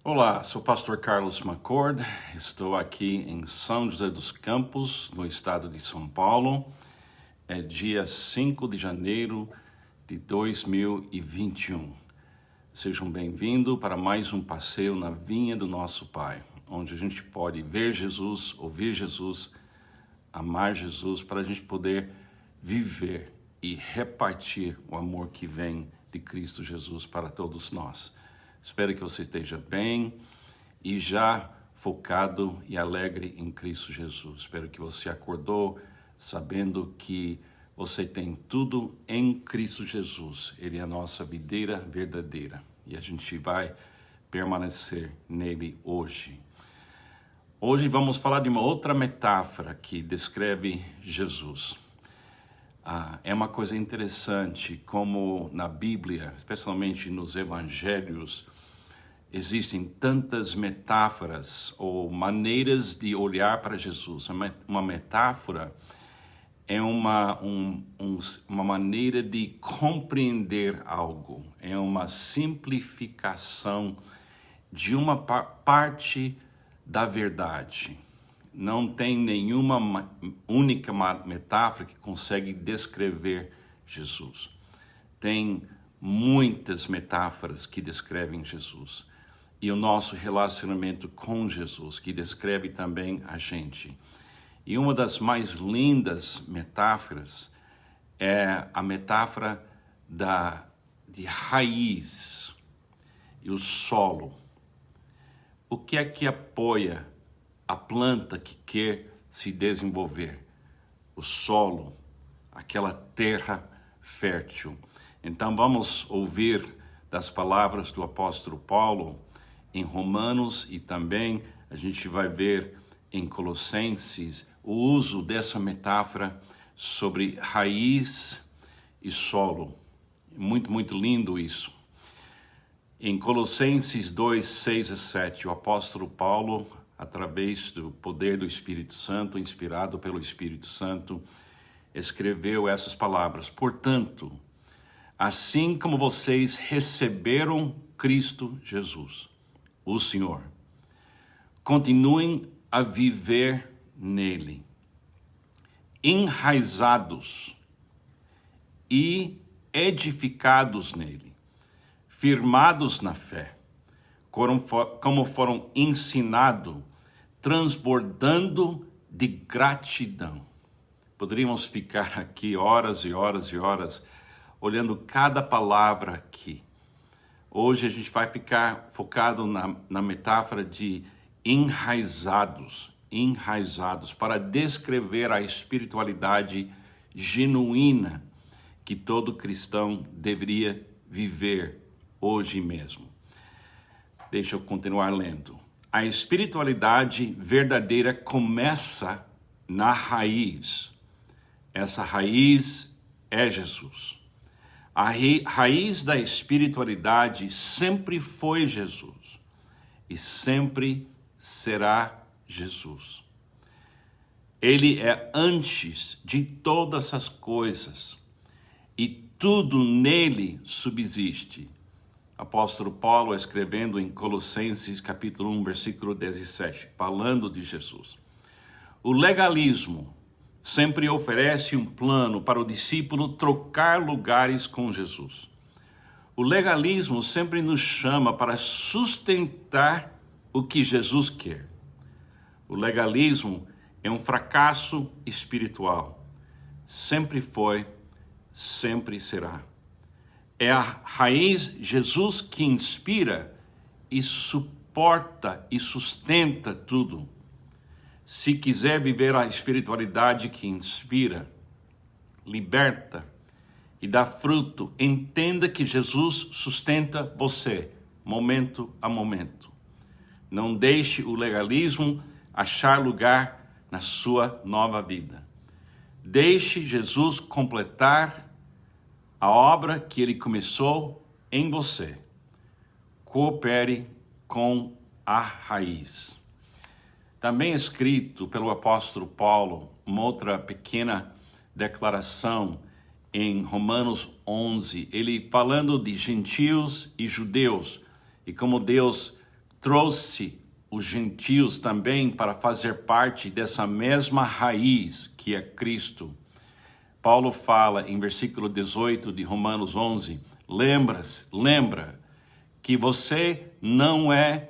Olá, sou o pastor Carlos McCord, estou aqui em São José dos Campos, no estado de São Paulo. É dia 5 de janeiro de 2021. Sejam bem-vindos para mais um passeio na vinha do nosso Pai, onde a gente pode ver Jesus, ouvir Jesus, amar Jesus, para a gente poder viver e repartir o amor que vem de Cristo Jesus para todos nós. Espero que você esteja bem e já focado e alegre em Cristo Jesus. Espero que você acordou sabendo que você tem tudo em Cristo Jesus. Ele é a nossa videira verdadeira e a gente vai permanecer nele hoje. Hoje vamos falar de uma outra metáfora que descreve Jesus. É uma coisa interessante como na Bíblia, especialmente nos evangelhos, existem tantas metáforas ou maneiras de olhar para Jesus. Uma metáfora é uma maneira de compreender algo, é uma simplificação de uma parte da verdade. Não tem nenhuma única metáfora que consegue descrever Jesus. Tem muitas metáforas que descrevem Jesus. E o nosso relacionamento com Jesus, que descreve também a gente. E uma das mais lindas metáforas é a metáfora de raiz e o solo. O que é que apoia a planta que quer se desenvolver? O solo, aquela terra fértil. Então vamos ouvir das palavras do apóstolo Paulo em Romanos e também a gente vai ver em Colossenses o uso dessa metáfora sobre raiz e solo. Muito, muito lindo isso. Em Colossenses 2, 6 e 7, o apóstolo Paulo, através do poder do Espírito Santo, inspirado pelo Espírito Santo, escreveu essas palavras. Portanto, assim como vocês receberam Cristo Jesus, o Senhor, continuem a viver nele, enraizados e edificados nele, firmados na fé, como foram ensinados, transbordando de gratidão. Poderíamos ficar aqui horas e horas e horas olhando cada palavra aqui. Hoje a gente vai ficar focado na metáfora de enraizados, para descrever a espiritualidade genuína que todo cristão deveria viver hoje mesmo. Deixa eu continuar lendo. A espiritualidade verdadeira começa na raiz. Essa raiz é Jesus. A raiz da espiritualidade sempre foi Jesus e sempre será Jesus. Ele é antes de todas as coisas e tudo nele subsiste. Apóstolo Paulo escrevendo em Colossenses capítulo 1, versículo 17, falando de Jesus. O legalismo sempre oferece um plano para o discípulo trocar lugares com Jesus. O legalismo sempre nos chama para sustentar o que Jesus quer. O legalismo é um fracasso espiritual. Sempre foi, sempre será. É a raiz Jesus que inspira e suporta e sustenta tudo. Se quiser viver a espiritualidade que inspira, liberta e dá fruto, entenda que Jesus sustenta você, momento a momento. Não deixe o legalismo achar lugar na sua nova vida. Deixe Jesus completar a obra que ele começou em você. Coopere com a raiz. Também escrito pelo apóstolo Paulo, uma outra pequena declaração em Romanos 11, ele falando de gentios e judeus, e como Deus trouxe os gentios também para fazer parte dessa mesma raiz que é Cristo. Paulo fala em versículo 18 de Romanos 11, lembra que você não é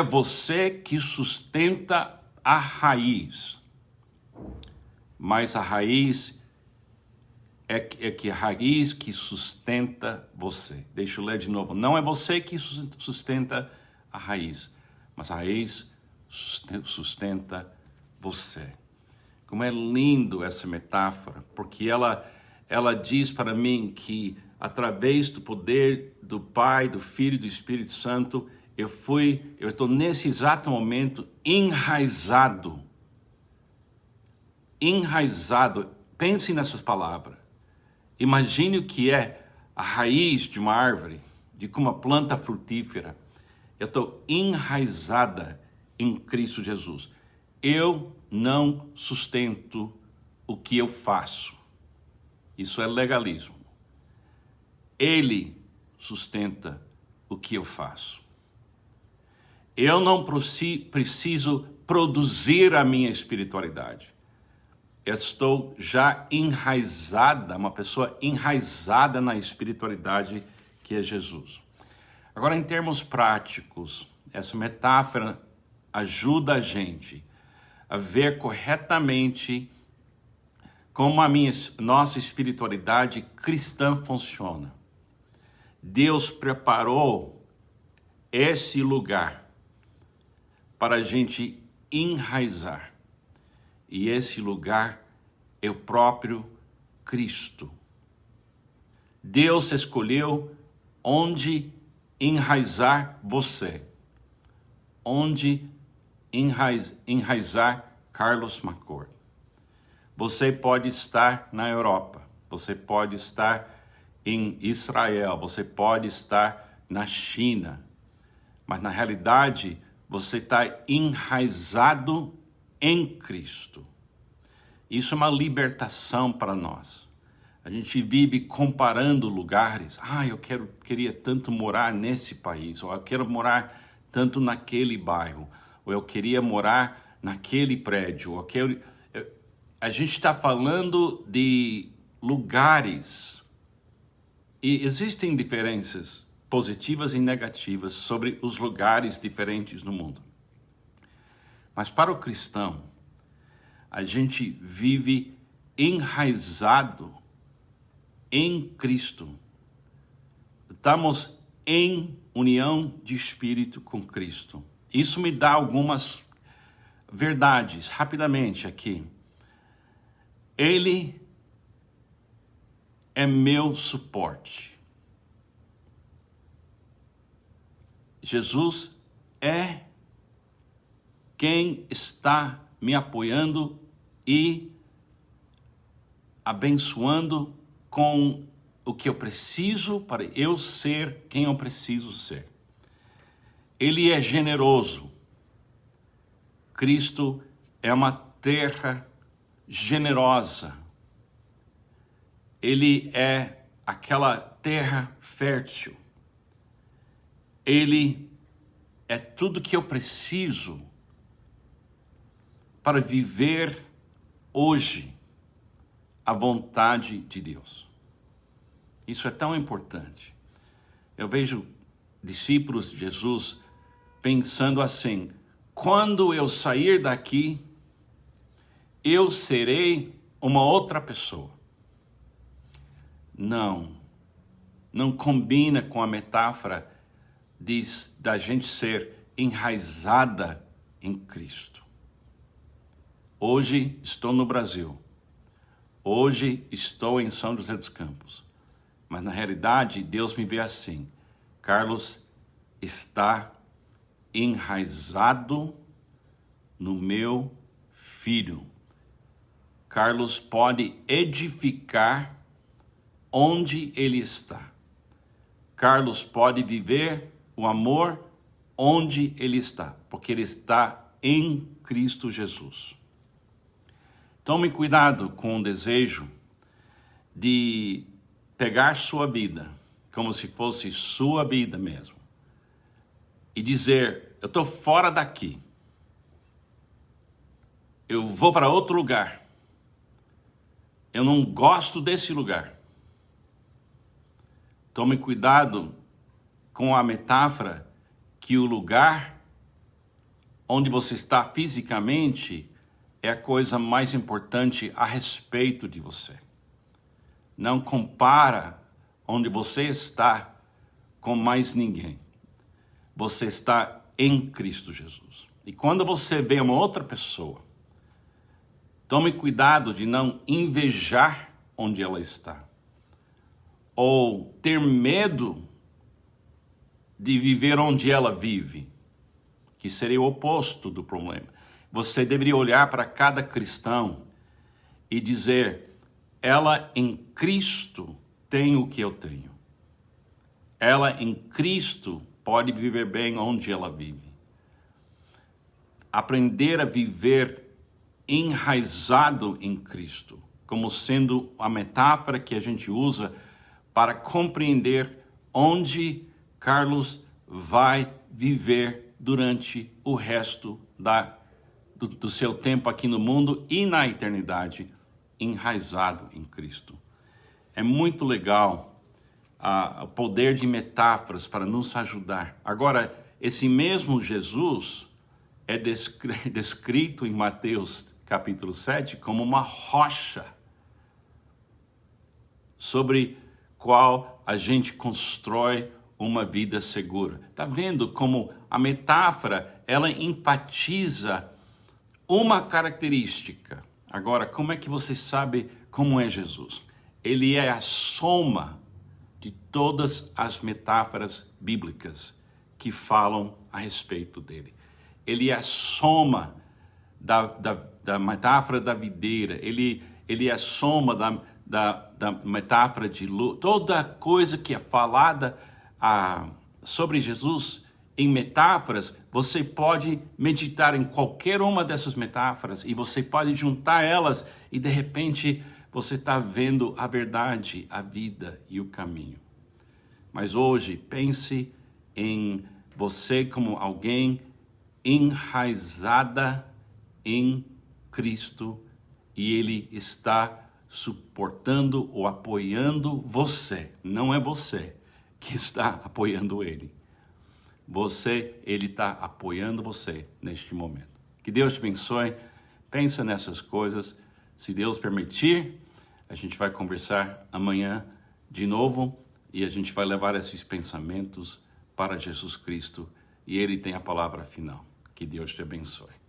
você que sustenta a raiz, mas a raiz é a raiz que sustenta você. Deixa eu ler de novo. Não é você que sustenta a raiz, mas a raiz sustenta você. Como é lindo essa metáfora, porque ela diz para mim que através do poder do Pai, do Filho e do Espírito Santo, eu estou nesse exato momento enraizado. Pense nessas palavras. Imagine o que é a raiz de uma árvore, de uma planta frutífera. Eu estou enraizada em Cristo Jesus. Eu não sustento o que eu faço. Isso é legalismo. Ele sustenta o que eu faço. Eu não preciso produzir a minha espiritualidade. Eu estou já enraizada, uma pessoa enraizada na espiritualidade que é Jesus. Agora, em termos práticos, essa metáfora ajuda a gente a ver corretamente como nossa espiritualidade cristã funciona. Deus preparou esse lugar para a gente enraizar. E esse lugar é o próprio Cristo. Deus escolheu onde enraizar você. Onde enraizar Carlos McCord. Você pode estar na Europa. Você pode estar em Israel. Você pode estar na China. Mas na realidade, você está enraizado em Cristo. Isso é uma libertação para nós. A gente vive comparando lugares. Eu queria tanto morar nesse país, ou eu quero morar tanto naquele bairro, ou eu queria morar naquele prédio. A gente está falando de lugares, e existem diferenças positivas e negativas sobre os lugares diferentes no mundo. Mas para o cristão, a gente vive enraizado em Cristo. Estamos em união de espírito com Cristo. Isso me dá algumas verdades, rapidamente aqui. Ele é meu suporte. Jesus é quem está me apoiando e abençoando com o que eu preciso para eu ser quem eu preciso ser. Ele é generoso. Cristo é uma terra generosa. Ele é aquela terra fértil. Ele é tudo que eu preciso para viver hoje a vontade de Deus. Isso é tão importante. Eu vejo discípulos de Jesus pensando assim: quando eu sair daqui, eu serei uma outra pessoa. Não combina com a metáfora da gente ser enraizada em Cristo. Hoje estou no Brasil. Hoje estou em São José dos Campos. Mas na realidade, Deus me vê assim: Carlos está enraizado no meu filho. Carlos pode edificar onde ele está. Carlos pode viver o amor onde ele está, porque ele está em Cristo Jesus. Tome cuidado com o desejo de pegar sua vida como se fosse sua vida mesmo e dizer, eu estou fora daqui, eu vou para outro lugar, eu não gosto desse lugar. Tome cuidado com a metáfora que o lugar onde você está fisicamente é a coisa mais importante a respeito de você. Não compara onde você está com mais ninguém. Você está em Cristo Jesus. E quando você vê uma outra pessoa, tome cuidado de não invejar onde ela está, ou ter medo de viver onde ela vive, que seria o oposto do problema. Você deveria olhar para cada cristão e dizer, ela em Cristo tem o que eu tenho. Ela em Cristo pode viver bem onde ela vive. Aprender a viver enraizado em Cristo, como sendo a metáfora que a gente usa para compreender onde Carlos vai viver durante o resto do seu tempo aqui no mundo e na eternidade, enraizado em Cristo. É muito legal o poder de metáforas para nos ajudar. Agora, esse mesmo Jesus é descrito em Mateus capítulo 7 como uma rocha sobre qual a gente constrói uma vida segura. Está vendo como a metáfora, ela enfatiza uma característica. Agora, como é que você sabe como é Jesus? Ele é a soma de todas as metáforas bíblicas que falam a respeito dele. Ele é a soma da metáfora da videira. Ele é a soma da metáfora de luz. Toda coisa que é falada sobre Jesus em metáforas, você pode meditar em qualquer uma dessas metáforas e você pode juntar elas e de repente você está vendo a verdade, a vida e o caminho. Mas hoje pense em você como alguém enraizada em Cristo e Ele está suportando ou apoiando você. Não é você que está apoiando Ele. Ele está apoiando você neste momento. Que Deus te abençoe. Pensa nessas coisas. Se Deus permitir, a gente vai conversar amanhã de novo e a gente vai levar esses pensamentos para Jesus Cristo e Ele tem a palavra final. Que Deus te abençoe.